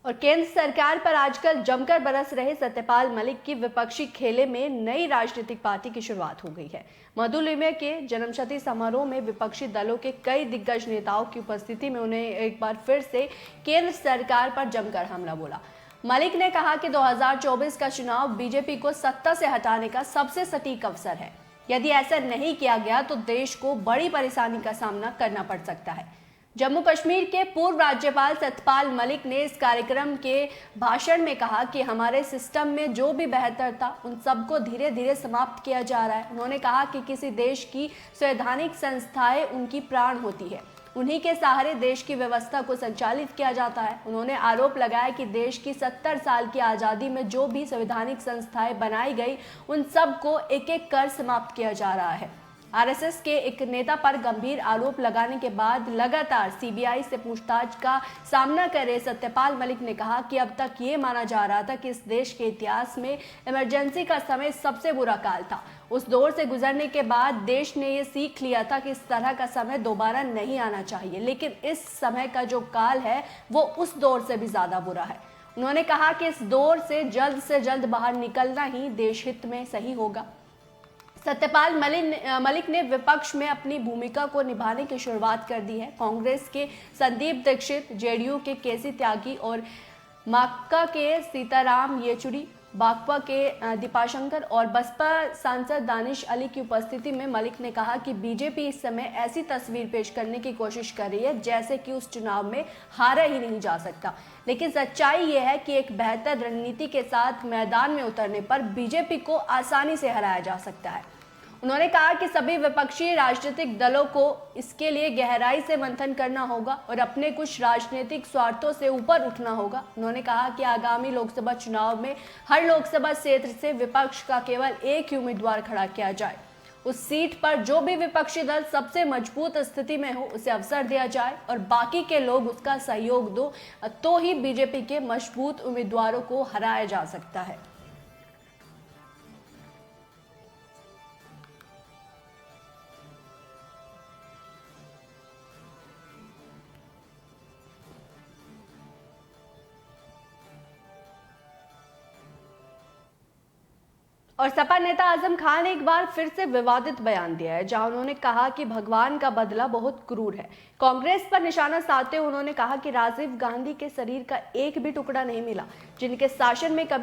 और केंद्र सरकार पर आजकल जमकर बरस रहे सत्यपाल मलिक की विपक्षी खेले में नई राजनीतिक पार्टी की शुरुआत हो गई है। मधुलिमा के जन्मशती समारोह में विपक्षी दलों के कई दिग्गज नेताओं की उपस्थिति में उन्हें एक बार फिर से केंद्र सरकार पर जमकर हमला बोला। मलिक ने कहा कि 2024 का चुनाव बीजेपी को सत्ता से हटाने का सबसे सटीक अवसर है। यदि ऐसा नहीं किया गया तो देश को बड़ी परेशानी का सामना करना पड़ सकता है। जम्मू कश्मीर के पूर्व राज्यपाल सत्यपाल मलिक ने इस कार्यक्रम के भाषण में कहा कि हमारे सिस्टम में जो भी बेहतर था उन सबको धीरे धीरे समाप्त किया जा रहा है। उन्होंने कहा कि किसी देश की संवैधानिक संस्थाएं उनकी प्राण होती है, उन्हीं के सहारे देश की व्यवस्था को संचालित किया जाता है। उन्होंने आरोप लगाया कि देश की 70 साल की आज़ादी में जो भी संवैधानिक संस्थाएं बनाई गई उन सबको एक एक कर समाप्त किया जा रहा है। आरएसएस के एक नेता पर गंभीर आरोप लगाने के बाद लगातार सीबीआई से पूछताछ का सामना कर रहे सत्यपाल मलिक ने कहा कि अब तक ये माना जा रहा था कि इस देश के इतिहास में इमरजेंसी का समय सबसे बुरा काल था। उस दौर से गुजरने के बाद देश ने ये सीख लिया था कि इस तरह का समय दोबारा नहीं आना चाहिए, लेकिन इस समय का जो काल है वो उस दौर से भी ज्यादा बुरा है। उन्होंने कहा कि इस दौर से जल्द बाहर निकलना ही देश हित में सही होगा। सत्यपाल मलिक ने विपक्ष में अपनी भूमिका को निभाने की शुरुआत कर दी है। कांग्रेस के संदीप दीक्षित, जेडीयू के केसी त्यागी और माकपा के सीताराम येचुरी, बागपा के दीपाशंकर और बसपा सांसद दानिश अली की उपस्थिति में मलिक ने कहा कि बीजेपी इस समय ऐसी तस्वीर पेश करने की कोशिश कर रही है जैसे कि उस चुनाव में हारा ही नहीं जा सकता, लेकिन सच्चाई यह है कि एक बेहतर रणनीति के साथ मैदान में उतरने पर बीजेपी को आसानी से हराया जा सकता है। उन्होंने कहा कि सभी विपक्षी राजनीतिक दलों को इसके लिए गहराई से मंथन करना होगा और अपने कुछ राजनीतिक स्वार्थों से ऊपर उठना होगा। उन्होंने कहा कि आगामी लोकसभा चुनाव में हर लोकसभा क्षेत्र से विपक्ष का केवल एक ही उम्मीदवार खड़ा किया जाए। उस सीट पर जो भी विपक्षी दल सबसे मजबूत स्थिति में हो उसे अवसर दिया जाए और बाकी के लोग उसका सहयोग दो, तो ही बीजेपी के मजबूत उम्मीदवारों को हराया जा सकता है। और सपा नेता आजम खान ने एक बार फिर से विवादित बयान दिया है, जहां उन्होंने कहा कि भगवान का बदला बहुत क्रूर है। कांग्रेस पर निशाना साधते हुए उन्होंने कहा कि राजीव गांधी के शरीर का एक भी टुकड़ा नहीं मिला जिनके शासन में कभी